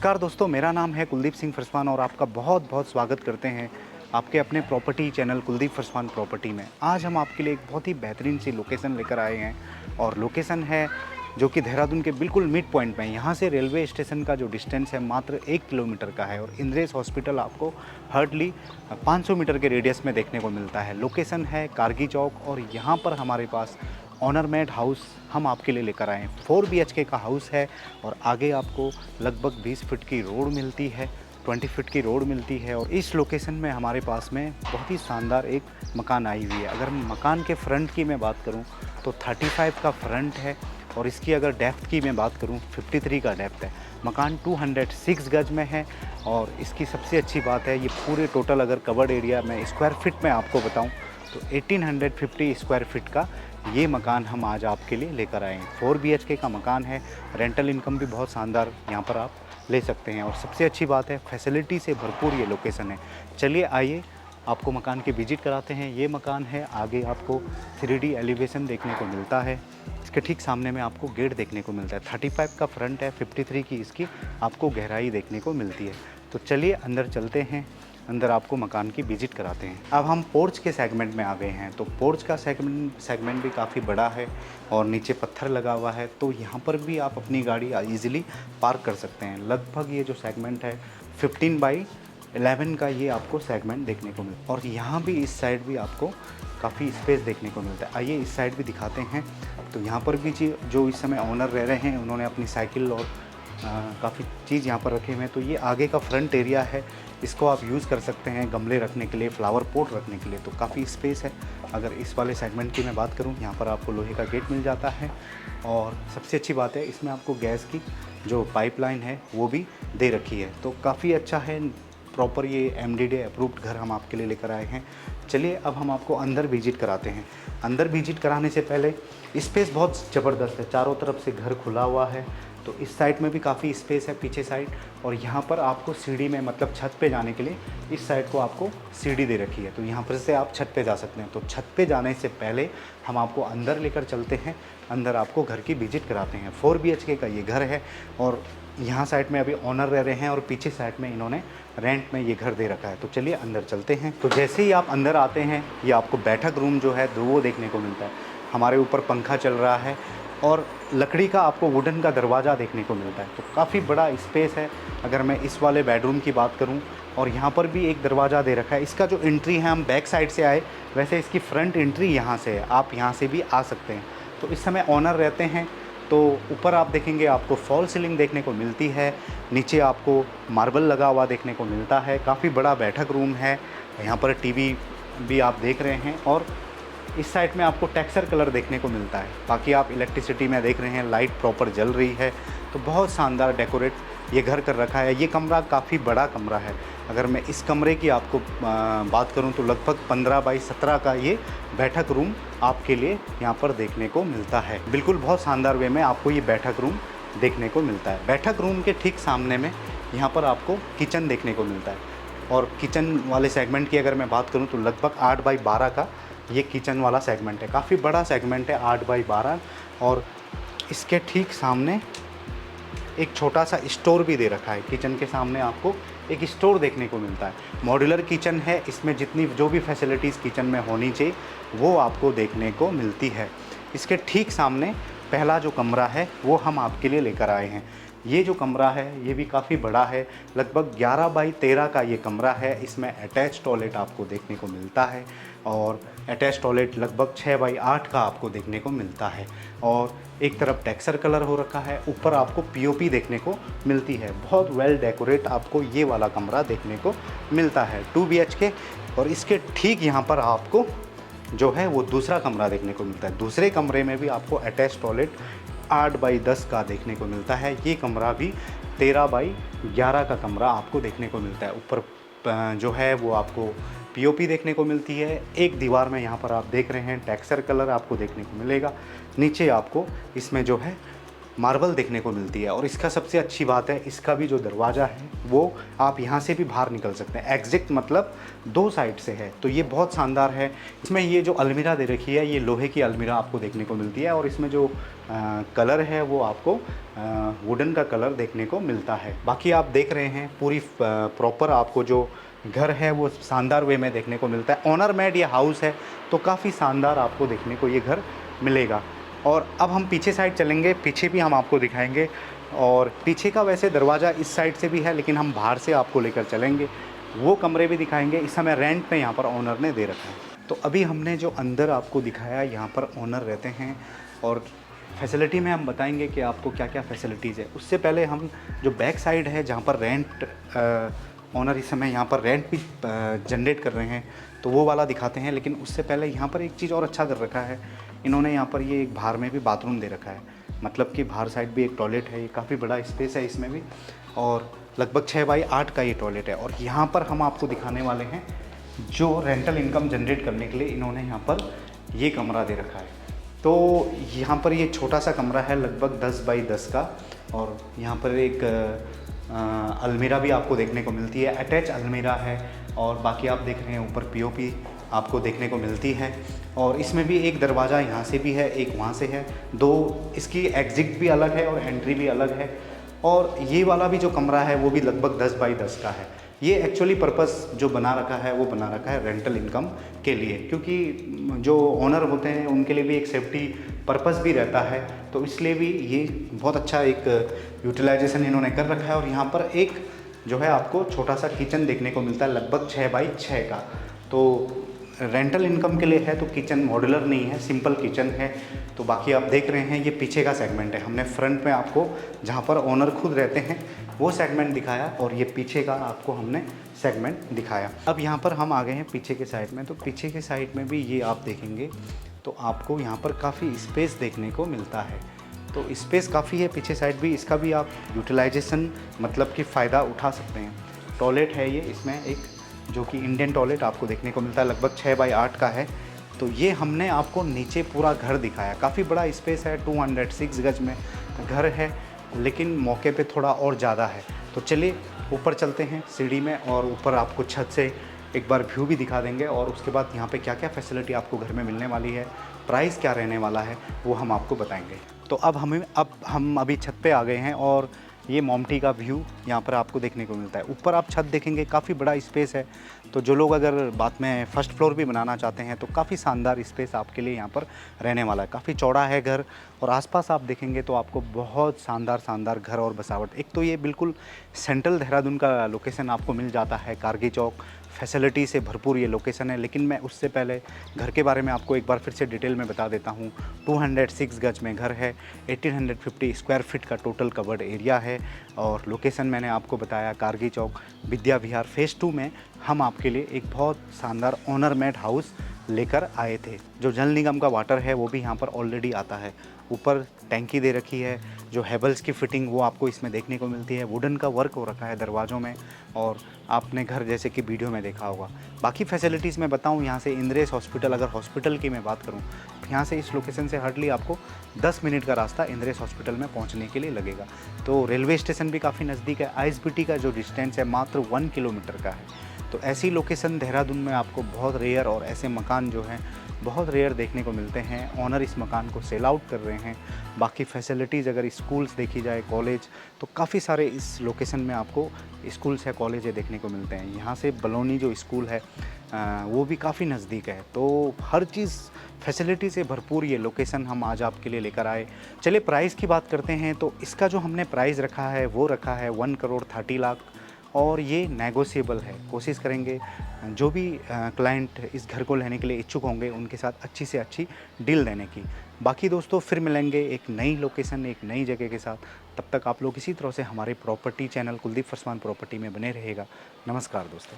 नमस्कार दोस्तों, मेरा नाम है कुलदीप सिंह फरसवान और आपका बहुत बहुत स्वागत करते हैं आपके अपने property channel Kuldeep Pharswan property में। आज हम आपके लिए एक बहुत ही बेहतरीन सी लोकेशन लेकर आए हैं और लोकेशन है जो कि देहरादून के बिल्कुल मिड पॉइंट में। यहाँ से रेलवे स्टेशन का जो डिस्टेंस है मात्र 1 किलोमीटर का है और इंद्रेश हॉस्पिटल आपको हार्डली 500 मीटर के रेडियस में देखने को मिलता है। लोकेशन है कारगी चौक और यहाँ पर हमारे पास ऑनर मेड हाउस हम आपके लिए लेकर आए हैं। 4 BHK का हाउस है और आगे आपको लगभग 20 फीट की रोड मिलती है, 20 फीट की रोड मिलती है। और इस लोकेशन में हमारे पास में बहुत ही शानदार एक मकान आई हुई है। अगर मकान के फ्रंट की मैं बात करूं तो 35 का फ्रंट है और इसकी अगर डेप्थ की मैं बात करूं 53 का डेप्थ है। मकान 206 गज में है और इसकी सबसे अच्छी बात है ये पूरे टोटल अगर कवर्ड एरिया में स्क्वायर फीट में आपको बताऊं तो 1850 स्क्वायर फीट का ये मकान हम आज आपके लिए लेकर आए हैं। 4 BHK का मकान है, रेंटल इनकम भी बहुत शानदार यहाँ पर आप ले सकते हैं और सबसे अच्छी बात है फैसिलिटी से भरपूर ये लोकेशन है। चलिए आइए आपको मकान की विजिट कराते हैं। ये मकान है, आगे आपको 3D एलिवेशन देखने को मिलता है। इसके ठीक सामने में आपको गेट देखने को मिलता है। 35 का फ्रंट है, 53 की इसकी आपको गहराई देखने को मिलती है। तो चलिए अंदर चलते हैं, अंदर आपको मकान की विजिट कराते हैं। अब हम पोर्च के सेगमेंट में आ गए हैं। तो पोर्च का सेगमेंट भी काफ़ी बड़ा है और नीचे पत्थर लगा हुआ है, तो यहाँ पर भी आप अपनी गाड़ी ईजिली पार्क कर सकते हैं। लगभग ये जो सेगमेंट है 15x11 का ये आपको सेगमेंट देखने को मिलता है और यहाँ भी इस साइड भी आपको काफ़ी स्पेस देखने को मिलता है। आइए इस साइड भी दिखाते हैं। तो यहाँ पर भी जो इस समय ओनर रह रहे हैं उन्होंने अपनी साइकिल और काफ़ी चीज़ यहाँ पर रखे हुए हैं। तो ये आगे का फ्रंट एरिया है, इसको आप यूज़ कर सकते हैं गमले रखने के लिए, फ्लावर पॉट रखने के लिए, तो काफ़ी स्पेस है। अगर इस वाले सेगमेंट की मैं बात करूँ, यहाँ पर आपको लोहे का गेट मिल जाता है और सबसे अच्छी बात है इसमें आपको गैस की जो पाइपलाइन है वो भी दे रखी है। तो काफ़ी अच्छा है, प्रॉपर ये MDD अप्रूव्ड घर हम आपके लिए लेकर आए हैं। चलिए अब हम आपको अंदर विजिट कराते हैं। अंदर विजिट कराने से पहले स्पेस बहुत ज़बरदस्त है, चारों तरफ से घर खुला हुआ है। तो इस साइड में भी काफ़ी स्पेस है पीछे साइड और यहाँ पर आपको सीढ़ी में मतलब छत पे जाने के लिए इस साइड को आपको सीढ़ी दे रखी है, तो यहाँ पर से आप छत पे जा सकते हैं। तो छत पे जाने से पहले हम आपको अंदर लेकर चलते हैं, अंदर आपको घर की विजिट कराते हैं। 4 BHK का ये घर है और यहाँ साइड में अभी ओनर रह रहे हैं और पीछे साइड में इन्होंने रेंट में ये घर दे रखा है। तो चलिए अंदर चलते हैं। तो जैसे ही आप अंदर आते हैं ये आपको बैठक रूम जो है वो देखने को मिलता है। हमारे ऊपर पंखा चल रहा है और लकड़ी का आपको वुडन का दरवाज़ा देखने को मिलता है। तो काफ़ी बड़ा स्पेस है। अगर मैं इस वाले बेडरूम की बात करूं और यहाँ पर भी एक दरवाज़ा दे रखा है। इसका जो एंट्री है, हम बैक साइड से आए, वैसे इसकी फ्रंट एंट्री यहाँ से है, आप यहाँ से भी आ सकते हैं। तो इस समय ओनर रहते हैं। तो ऊपर आप देखेंगे आपको फॉल सीलिंग देखने को मिलती है, नीचे आपको मार्बल लगा हुआ देखने को मिलता है। काफ़ी बड़ा बैठक रूम है, यहाँ पर टीवी भी आप देख रहे हैं और इस साइड में आपको टेक्सचर कलर देखने को मिलता है। बाकी आप इलेक्ट्रिसिटी में देख रहे हैं, लाइट प्रॉपर जल रही है। तो बहुत शानदार डेकोरेट ये घर कर रखा है। ये कमरा काफ़ी बड़ा कमरा है। अगर मैं इस कमरे की आपको बात करूं तो लगभग 15x17 का ये बैठक रूम आपके लिए यहाँ पर देखने को मिलता है। बिल्कुल बहुत शानदार वे में आपको ये बैठक रूम देखने को मिलता है। बैठक रूम के ठीक सामने में यहाँ पर आपको किचन देखने को मिलता है और किचन वाले सेगमेंट की अगर मैं बात करूँ तो लगभग 8x12 का ये किचन वाला सेगमेंट है। काफ़ी बड़ा सेगमेंट है, 8x12। और इसके ठीक सामने एक छोटा सा स्टोर भी दे रखा है। किचन के सामने आपको एक स्टोर देखने को मिलता है। मॉड्यूलर किचन है, इसमें जितनी जो भी फैसिलिटीज़ किचन में होनी चाहिए वो आपको देखने को मिलती है। इसके ठीक सामने पहला जो कमरा है वो हम आपके लिए लेकर आए हैं। ये जो कमरा है ये भी काफ़ी बड़ा है, लगभग 11x13 का ये कमरा है। इसमें अटैच टॉयलेट आपको देखने को मिलता है और अटैच टॉयलेट लगभग 6x8 का आपको देखने को मिलता है और एक तरफ टेक्सचर कलर हो रखा है, ऊपर आपको POP देखने को मिलती है। बहुत वेल डेकोरेट आपको ये वाला कमरा देखने को मिलता है 2 BHK। और इसके ठीक यहाँ पर आपको जो है वो दूसरा कमरा देखने को मिलता है। दूसरे कमरे में भी आपको अटैच टॉयलेट 8x10 का देखने को मिलता है। ये कमरा भी 13x11 का कमरा आपको देखने को मिलता है। ऊपर जो है वो आपको POP देखने को मिलती है। एक दीवार में यहाँ पर आप देख रहे हैं टेक्सचर कलर आपको देखने को मिलेगा। नीचे आपको इसमें जो है मार्बल देखने को मिलती है। और इसका सबसे अच्छी बात है, इसका भी जो दरवाज़ा है वो आप यहाँ से भी बाहर निकल सकते हैं। एग्जिट मतलब 2 साइड से है, तो ये बहुत शानदार है। इसमें ये जो अलमीरा दे रखी है, ये लोहे की अलमीरा आपको देखने को मिलती है। और इसमें जो कलर है वो आपको वुडन का कलर देखने को मिलता है। बाकी आप देख रहे हैं पूरी प्रॉपर आपको जो घर है वो शानदार वे में देखने को मिलता है। ऑनर मेड ये हाउस है, तो काफ़ी शानदार आपको देखने को ये घर मिलेगा। और अब हम पीछे साइड चलेंगे, पीछे भी हम आपको दिखाएंगे। और पीछे का वैसे दरवाज़ा इस साइड से भी है, लेकिन हम बाहर से आपको लेकर चलेंगे, वो कमरे भी दिखाएंगे। इस समय रेंट पे यहाँ पर ओनर ने दे रखा है। तो अभी हमने जो अंदर आपको दिखाया, यहाँ पर ओनर रहते हैं और फैसिलिटी में हम बताएंगे कि आपको क्या क्या फैसिलिटीज़ है। उससे पहले हम जो बैक साइड है जहाँ पर रेंट ओनर इस समय यहाँ पर रेंट भी जनरेट कर रहे हैं, तो वो वाला दिखाते हैं। लेकिन उससे पहले यहाँ पर एक चीज़ और अच्छा कर रखा है इन्होंने, यहाँ पर ये एक बाहर में भी बाथरूम दे रखा है। मतलब कि बाहर साइड भी एक टॉयलेट है, ये काफ़ी बड़ा स्पेस है इसमें भी। और लगभग 6 बाई 8 का ये टॉयलेट है। और यहाँ पर हम आपको दिखाने वाले हैं जो रेंटल इनकम जनरेट करने के लिए इन्होंने यहाँ पर ये कमरा दे रखा है। तो यहाँ पर ये छोटा सा कमरा है लगभग 10 बाई 10 का। और यहाँ पर एक अलमीरा भी आपको देखने को मिलती है, अटैच अलमीरा है। और बाकी आप देख रहे हैं ऊपर पीओपी आपको देखने को मिलती है। और इसमें भी एक दरवाज़ा यहाँ से भी है, एक वहाँ से है, 2 इसकी एग्ज़िट भी अलग है और एंट्री भी अलग है। और ये वाला भी जो कमरा है वो भी लगभग 10 बाई 10 का है। ये एक्चुअली पर्पस जो बना रखा है वो बना रखा है रेंटल इनकम के लिए, क्योंकि जो ओनर होते हैं उनके लिए भी एक सेफ्टी पर्पस भी रहता है। तो इसलिए भी ये बहुत अच्छा एक यूटिलाइजेशन इन्होंने कर रखा है। और यहाँ पर एक जो है आपको छोटा सा किचन देखने को मिलता है लगभग 6 बाई 6 का। तो रेंटल इनकम के लिए है, तो किचन मॉड्यूलर नहीं है, सिंपल किचन है। तो बाकी आप देख रहे हैं ये पीछे का सेगमेंट है। हमने फ्रंट में आपको जहाँ पर ओनर खुद रहते हैं वो सेगमेंट दिखाया, और ये पीछे का आपको हमने सेगमेंट दिखाया। अब यहाँ पर हम आ गए हैं पीछे के साइड में। तो पीछे के साइड में भी ये आप देखेंगे तो आपको यहाँ पर काफ़ी स्पेस देखने को मिलता है। तो स्पेस काफ़ी है पीछे साइड भी, इसका भी आप यूटिलाइजेशन मतलब कि फ़ायदा उठा सकते हैं। टॉयलेट है ये इसमें एक, जो कि इंडियन टॉयलेट आपको देखने को मिलता है, लगभग 6 बाई 8 का है। तो ये हमने आपको नीचे पूरा घर दिखाया, काफ़ी बड़ा स्पेस है, 206 गज में घर है, लेकिन मौके पे थोड़ा और ज़्यादा है। तो चलिए ऊपर चलते हैं सीढ़ी में, और ऊपर आपको छत से एक बार व्यू भी दिखा देंगे। और उसके बाद यहाँ पे क्या क्या फैसिलिटी आपको घर में मिलने वाली है, प्राइस क्या रहने वाला है, वो हम आपको बताएंगे। तो अब हम अभी छत पे आ गए हैं, और ये मोमटी का व्यू यहाँ पर आपको देखने को मिलता है। ऊपर आप छत देखेंगे, काफ़ी बड़ा स्पेस है। तो जो लोग अगर बाद में फर्स्ट फ्लोर भी बनाना चाहते हैं तो काफ़ी शानदार स्पेस आपके लिए यहाँ पर रहने वाला है। काफ़ी चौड़ा है घर, और आसपास आप देखेंगे तो आपको बहुत शानदार घर और बसावट। एक तो ये बिल्कुल सेंट्रल देहरादून का लोकेशन आपको मिल जाता है, कारगी चौक, फैसिलिटी से भरपूर ये लोकेशन है। लेकिन मैं उससे पहले घर के बारे में आपको एक बार फिर से डिटेल में बता देता हूँ। 206 गज में घर है, 1850 स्क्वायर फीट का टोटल कवर्ड एरिया है। और लोकेशन मैंने आपको बताया कारगी चौक, विद्या विहार। फेज़ 2 में हम आपके लिए एक बहुत शानदार ओनर मेड हाउस लेकर आए थे। जो जल निगम का वाटर है वो भी यहाँ पर ऑलरेडी आता है। ऊपर टैंकी दे रखी है, जो हेवल्स की फिटिंग वो आपको इसमें देखने को मिलती है। वुडन का वर्क हो रखा है दरवाज़ों में, और आपने घर जैसे कि वीडियो में देखा होगा। बाकी फैसिलिटीज़ मैं बताऊं, यहाँ से इंद्रेश हॉस्पिटल, अगर हॉस्पिटल की मैं बात करूं, यहाँ से इस लोकेशन से हार्डली आपको 10 मिनट का रास्ता इंद्रेश हॉस्पिटल में पहुँचने के लिए लगेगा। तो रेलवे स्टेशन भी काफ़ी नज़दीक है। आईएसबीटी का जो डिस्टेंस है मात्र 1 किलोमीटर का है। तो ऐसी लोकेशन देहरादून में आपको बहुत रेयर, और ऐसे मकान जो हैं बहुत रेयर देखने को मिलते हैं। ऑनर इस मकान को सेल आउट कर रहे हैं। बाकी फैसिलिटीज़ अगर स्कूल्स देखी जाए, कॉलेज, तो काफ़ी सारे इस लोकेशन में आपको स्कूल्स या कॉलेज देखने को मिलते हैं। यहाँ से बलौनी जो स्कूल है वो भी काफ़ी नज़दीक है। तो हर चीज़ फैसिलिटी से भरपूर ये लोकेशन हम आज आपके लिए लेकर आए। चलिए प्राइस की बात करते हैं। तो इसका जो हमने प्राइस रखा है वो रखा है 1,30,00,000, और ये नेगोशिएबल है। कोशिश करेंगे जो भी क्लाइंट इस घर को लेने के लिए इच्छुक होंगे उनके साथ अच्छी से अच्छी डील देने की। बाकी दोस्तों फिर मिलेंगे एक नई लोकेशन, एक नई जगह के साथ। तब तक आप लोग इसी तरह से हमारे property channel Kuldeep Pharswan property में बने रहेगा। नमस्कार दोस्तों।